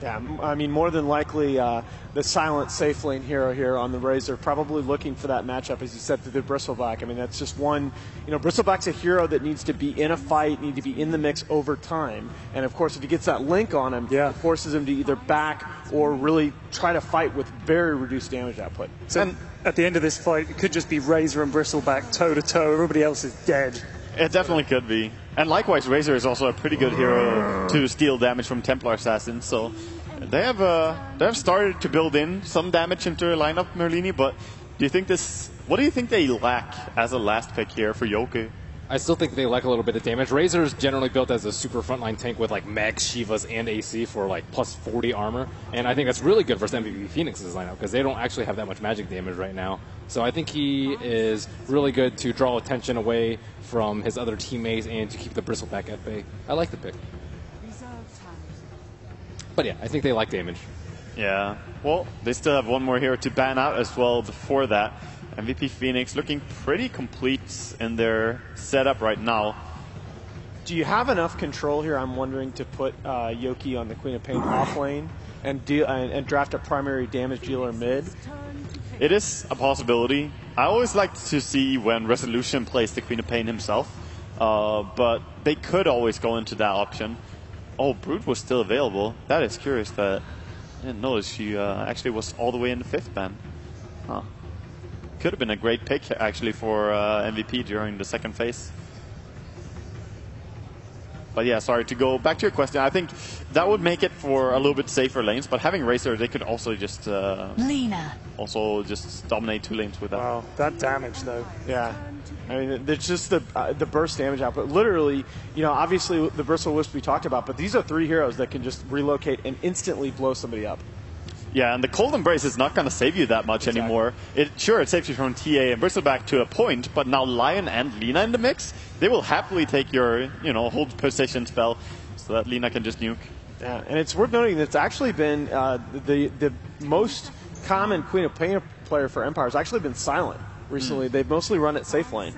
Yeah, I mean, more than likely, the silent safe lane hero here on the Razor, probably looking for that matchup, as you said, through the Bristleback. I mean, that's just one, Bristleback's a hero that needs to be in a fight, need to be in the mix over time. And, of course, if he gets that link on him, it forces him to either back or really try to fight with very reduced damage output. So at the end of this fight, it could just be Razor and Bristleback toe-to-toe. Everybody else is dead. It definitely could be. And likewise, Razor is also a pretty good hero to steal damage from Templar Assassins. So they have started to build in some damage into their lineup, Merlini. But what do you think they lack as a last pick here for Yoku? I still think they lack a little bit of damage. Razor is generally built as a super frontline tank with like Max, Shivas, and AC for like plus 40 armor. And I think that's really good versus MVP Phoenix's lineup because they don't actually have that much magic damage right now. So I think he is really good to draw attention away from his other teammates and to keep the Bristleback at bay. I like the pick. But yeah, I think they lack damage. Yeah. Well, they still have one more hero to ban out as well before that. MVP Phoenix looking pretty complete in their setup right now. Do you have enough control here, I'm wondering, to put Yoki on the Queen of Pain off lane and draft a primary damage dealer mid? It is a possibility. I always like to see when Resolution plays the Queen of Pain himself, but they could always go into that option. Oh, Brute was still available. That is curious that I didn't notice she actually was all the way in the 5th ban. Huh. Could have been a great pick actually for MVP during the second phase. But yeah, sorry, to go back to your question, I think that would make it for a little bit safer lanes, but having Razor, they could also just also just dominate 2 lanes with that. Wow, that damage though. Yeah. I mean, it's just the burst damage output. Literally, obviously the Bristle Wisp we talked about, but these are 3 heroes that can just relocate and instantly blow somebody up. Yeah, and the Cold Embrace is not going to save you that much anymore. It saves you from TA and Bristleback to a point, but now Lion and Lina in the mix, they will happily take your, hold position spell so that Lina can just nuke. Yeah, and it's worth noting that it's actually been the most common Queen of Pain player for Empire has actually been Silent recently. They've mostly run it safe lane.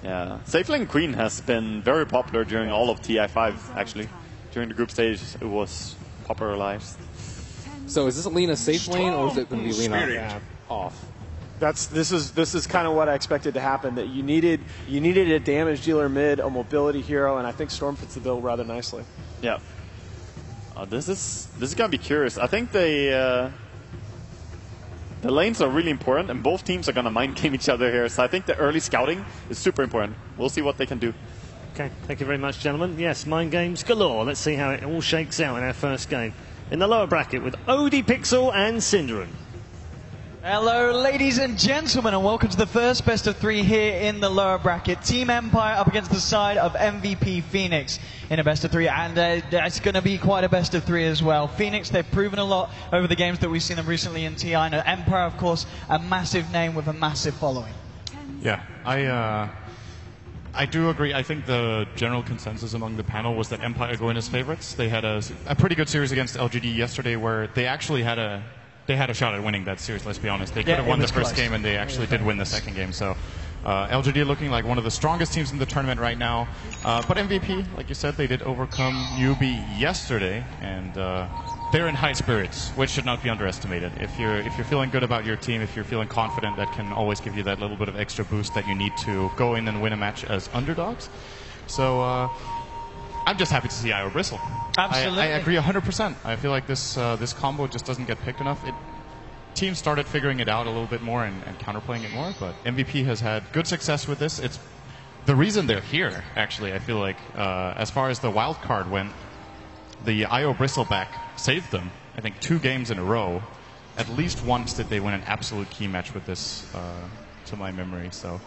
Yeah, safe lane Queen has been very popular during all of TI5, actually. During the group stage, it was popularized. So is this Lina safe lane or is it going to be Lina off? This is kind of what I expected to happen. That you needed a damage dealer mid, a mobility hero, and I think Storm fits the bill rather nicely. Yeah. This is going to be curious. I think the lanes are really important, and both teams are going to mind game each other here. So I think the early scouting is super important. We'll see what they can do. Okay, thank you very much, gentlemen. Yes, mind games galore. Let's see how it all shakes out in our first game. In the lower bracket with Odie Pixel and Synderen. Hello, ladies and gentlemen, and welcome to the first best of 3 here in the lower bracket. Team Empire up against the side of MVP Phoenix in a best of 3, and it's going to be quite a best of 3 as well. Phoenix, they've proven a lot over the games that we've seen them recently in TI. And Empire, of course, a massive name with a massive following. Yeah, I do agree. I think the general consensus among the panel was that Empire go in as favorites. They had a pretty good series against LGD yesterday where they actually had a shot at winning that series, let's be honest. They could have won the first game, and they actually did win the second game. So LGD looking like one of the strongest teams in the tournament right now. But MVP, like you said, they did overcome UB yesterday, and they're in high spirits, which should not be underestimated. If you're feeling good about your team, if you're feeling confident, that can always give you that little bit of extra boost that you need to go in and win a match as underdogs. So I'm just happy to see Io Bristle. Absolutely. I agree 100%. I feel like this combo just doesn't get picked enough. Teams started figuring it out a little bit more and counterplaying it more, but MVP has had good success with this. It's the reason they're here, actually. I feel like as far as the wild card went, the Io Bristleback saved them, I think, 2 games in a row. At least once did they win an absolute key match with this, to my memory. So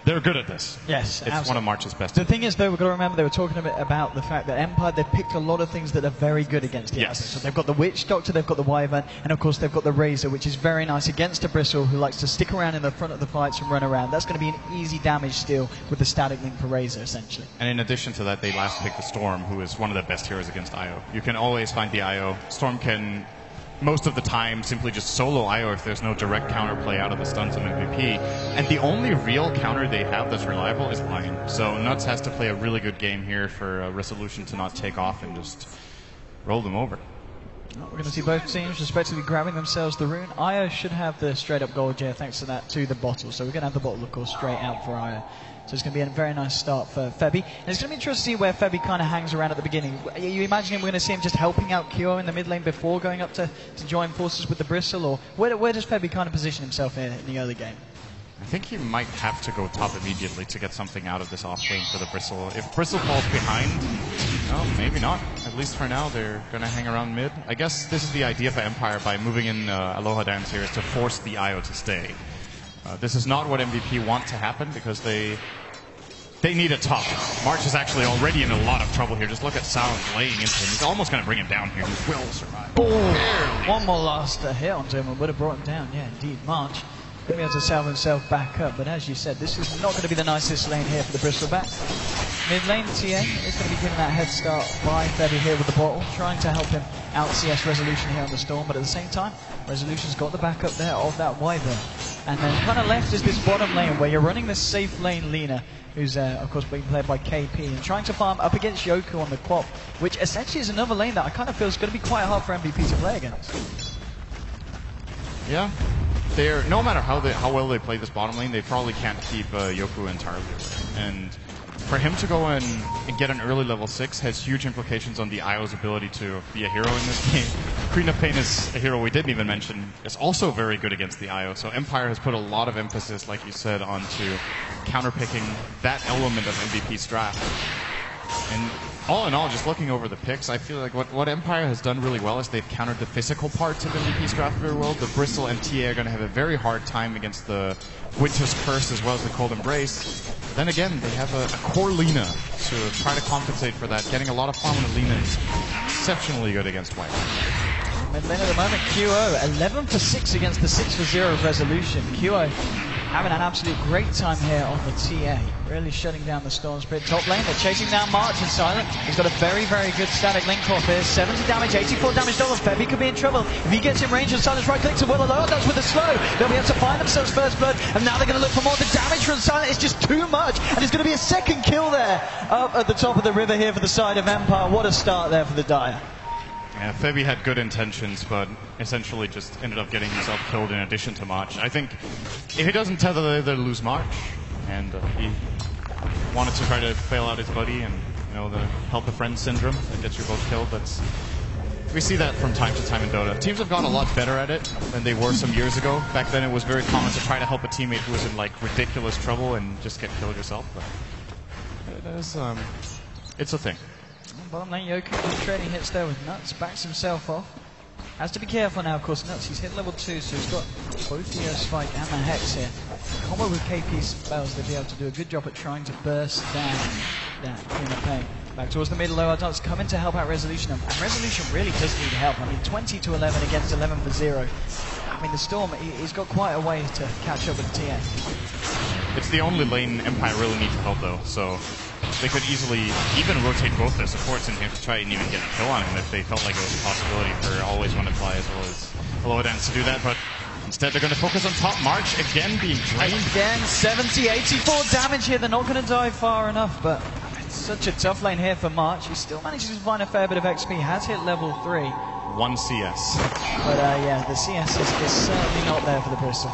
they're good at this. Yes, it's absolutely. one of March's best. The thing is, though, we've got to remember they were talking a bit about the fact that Empire, they've picked a lot of things that are very good against the others. So they've got the Witch Doctor, they've got the Wyvern, and of course they've got the Razor, which is very nice against a Bristle who likes to stick around in the front of the fights and run around. That's going to be an easy damage steal with the static link for Razor, essentially. And in addition to that, they last picked the Storm, who is one of the best heroes against Io. You can always find the Io. Storm can, most of the time, simply just solo Io if there's no direct counterplay out of the stuns of MVP. And the only real counter they have that's reliable is Lion. So Nuts has to play a really good game here for Resolution to not take off and just roll them over. We're going to see both teams respectively grabbing themselves the rune. Io should have the straight up gold here thanks to that, to the bottle. So we're going to have the bottle, of course, straight out for Io. So it's going to be a very nice start for Febby. And it's going to be interesting to see where Febby kind of hangs around at the beginning. Are you imagining we're going to see him just helping out Kyo in the mid lane before going up to join forces with the Bristle? Or where does Febby kind of position himself here in the early game? I think he might have to go top immediately to get something out of this off-lane for the Bristle. If Bristle falls behind, no, maybe not. At least for now, they're going to hang around mid. I guess this is the idea for Empire by moving in Aloha Dance here, is to force the Io to stay. This is not what MVP want to happen because they need a top. March is actually already in a lot of trouble here. Just look at Silent laying into him. He's almost going to bring him down here. He will survive. Oh, one more last hit onto him and would have brought him down. Yeah, indeed, March. Going to be able to salve himself back up, but as you said, this is not going to be the nicest lane here for the Bristleback. Mid lane, TA is going to be given that head start by Febby here with the bottle, trying to help him out CS Resolution here on the Storm, but at the same time, Resolution's got the backup there of that Wyvern. And then kind of left is this bottom lane where you're running the safe lane Lina, who's of course being played by KP, and trying to farm up against Yoku on the Quap, which essentially is another lane that I kind of feel is going to be quite hard for MVP to play against. Yeah. No matter how well they play this bottom lane, they probably can't keep Yoku entirely away. And for him to go and get an early level 6 has huge implications on the Io's ability to be a hero in this game. Queen of Pain is a hero we didn't even mention. Is also very good against the Io. So Empire has put a lot of emphasis, like you said, onto counterpicking that element of MVP's draft. And all in all, just looking over the picks, I feel like what Empire has done really well is they've countered the physical parts of MVP's draft very well. The Bristle and TA are going to have a very hard time against the Winter's Curse as well as the Cold Embrace. But then again, they have a core Lina to try to compensate for that. Getting a lot of farm on Lina is exceptionally good against White. Mid lane at the moment, QO 11 for 6 against the 6 for 0 of Resolution. QO having an absolute great time here on the TA. Really shutting down the Storm Spirit. Top lane, they're chasing down March and Silent. He's got a very, very good static link off here. 70 damage, 84 damage double. Febby could be in trouble. If he gets in range and Silent's right clicks and well alone, that's with the slow. They'll be able to find themselves first blood, and now they're going to look for more. The damage from Silent is just too much, and it's going to be a second kill there up at the top of the river here for the side of Empire. What a start there for the Dire. Yeah, Febby had good intentions, but essentially just ended up getting himself killed in addition to March. I think if he doesn't tether, they'll lose March, and he wanted to try to bail out his buddy, and the help a friend syndrome that gets you both killed. We see that from time to time in Dota. Teams have gotten a lot better at it than they were some years ago. Back then, it was very common to try to help a teammate who was in ridiculous trouble and just get killed yourself. But it's a thing. Bottom lane, Yoku just trading hits there with Nuts, backs himself off. Has to be careful now, of course. Nuts, he's hit level 2, so he's got both the Spike and the Hex here. Combo with KP's spells, they'll be able to do a good job at trying to burst down that Queen of Pain. Back towards the middle, lower dots coming to help out Resolution, and Resolution really does need help. I mean, 20 to 11 against 11 for 0. I mean, the Storm, he's got quite a way to catch up with the TA. It's the only lane Empire really needs help, though, so they could easily even rotate both their supports in here to try and even get a kill on him if they felt like it was a possibility for Always Wanna Fly as well as Aloha Dance to do that, but instead they're going to focus on top. March again being drained. Again, 70, 84 damage here. They're not going to dive far enough, but it's such a tough lane here for March. He still manages to find a fair bit of XP, has hit level 3. 1 CS. But yeah, the CS is certainly not there for the Bristol.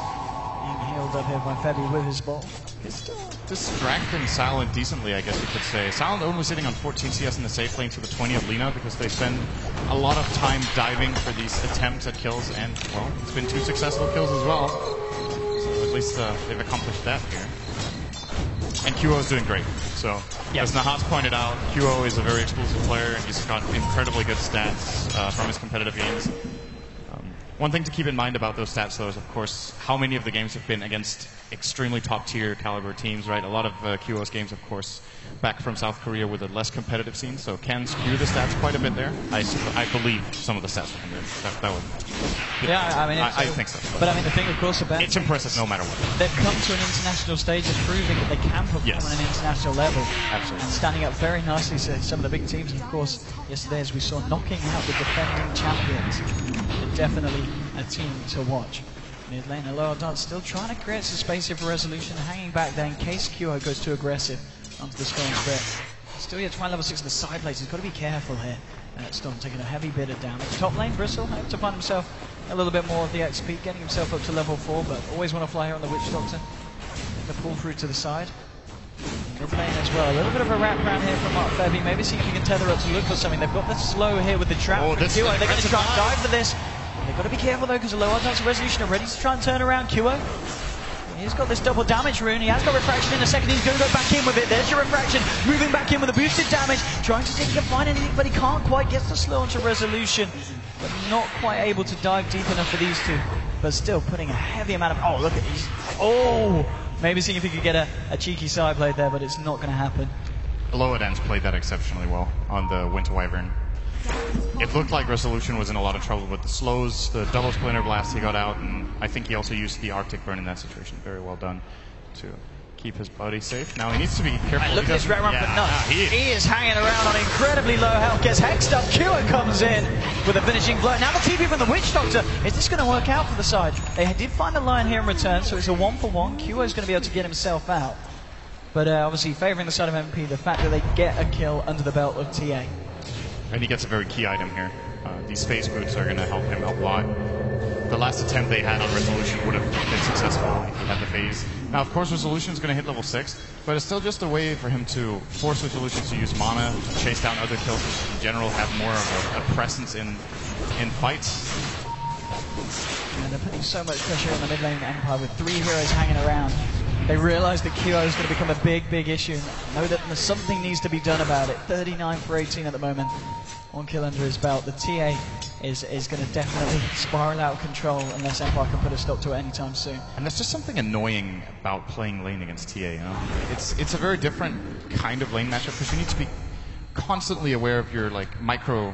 Being healed up here by Febby with his ball. He's still distracting Silent decently, I guess you could say. Silent only sitting on 14 CS in the safe lane to the 20 of Lina because they spend a lot of time diving for these attempts at kills, and, well, it's been 2 successful kills as well. So at least they've accomplished that here. And QO is doing great. So, as Nahas pointed out, QO is a very explosive player, and he's got incredibly good stats from his competitive games. One thing to keep in mind about those stats, though, is, of course, how many of the games have been against extremely top-tier caliber teams, right? A lot of QO's games, of course, back from South Korea with a less competitive scene, so can skew the stats quite a bit there. I believe some of the stats from there. That would, yeah, I mean, I think so. But I mean, the thing, of course, about it's impressive no matter what. They've come to an international stage of proving that they can perform on an international level. Absolutely. And standing up very nicely to some of the big teams. And of course, yesterday, as we saw, knocking out the defending champions. They're definitely a team to watch. Mid lane, Aloha Dance still trying to create some space here for Resolution, hanging back there in case QO goes too aggressive onto the Storm Spirit. Still here, trying level 6 in the side place. He's got to be careful here. Storm taking a heavy bit of damage. Top lane, Bristle hopes to find himself a little bit more of the XP, getting himself up to level 4, but always want to fly here on the Witch Doctor. The pull through to the side. Mid lane as well. A little bit of a wrap around here from Mark Febby. Maybe see if you can tether up to look for something. They've got the slow here with the trap. Oh, They're going to try and dive for this. They've got to be careful though, because the low odds of Resolution are ready to try and turn around Kyo. He's got this double damage rune. He has got refraction in a second. He's going to go back in with it. There's your refraction. Moving back in with the boosted damage. Trying to see if he can find anything, but he can't quite. Gets the slow onto Resolution, but not quite able to dive deep enough for these two. But still putting a heavy amount of... Oh, look at these. Oh! Maybe seeing if he could get a cheeky side blade there, but it's not going to happen. Loadens played that exceptionally well on the Winter Wyvern. It looked like Resolution was in a lot of trouble with the slows, the double splinter blast he got out, and I think he also used the Arctic Burn in that situation. Very well done to keep his buddy safe. Now he needs to be careful. Right, look at this red run for nuts. He is hanging around on incredibly low health, gets hexed up. Kyo comes in with a finishing blow. Now the TP from the Witch Doctor. Is this going to work out for the side? They did find the line here in return, so it's a 1-for-1. Kyo is going to be able to get himself out. But obviously favouring the side of MP, the fact that they get a kill under the belt of TA. And he gets a very key item here. These phase boots are going to help him a lot. The last attempt they had on Resolution would have been successful if he had the phase. Now, of course, Resolution is going to hit level 6, but it's still just a way for him to force Resolution to use mana, to chase down other kills, which in general have more of a presence in fights. And they're putting so much pressure on the mid lane Empire with 3 heroes hanging around. They realise that Kyo is going to become a big issue. Know that something needs to be done about it. 39 for 18 at the moment. 1 kill under his belt. The TA is going to definitely spiral out of control unless Empire can put a stop to it anytime soon. And there's just something annoying about playing lane against TA, you know? It's a very different kind of lane matchup because you need to be constantly aware of your like micro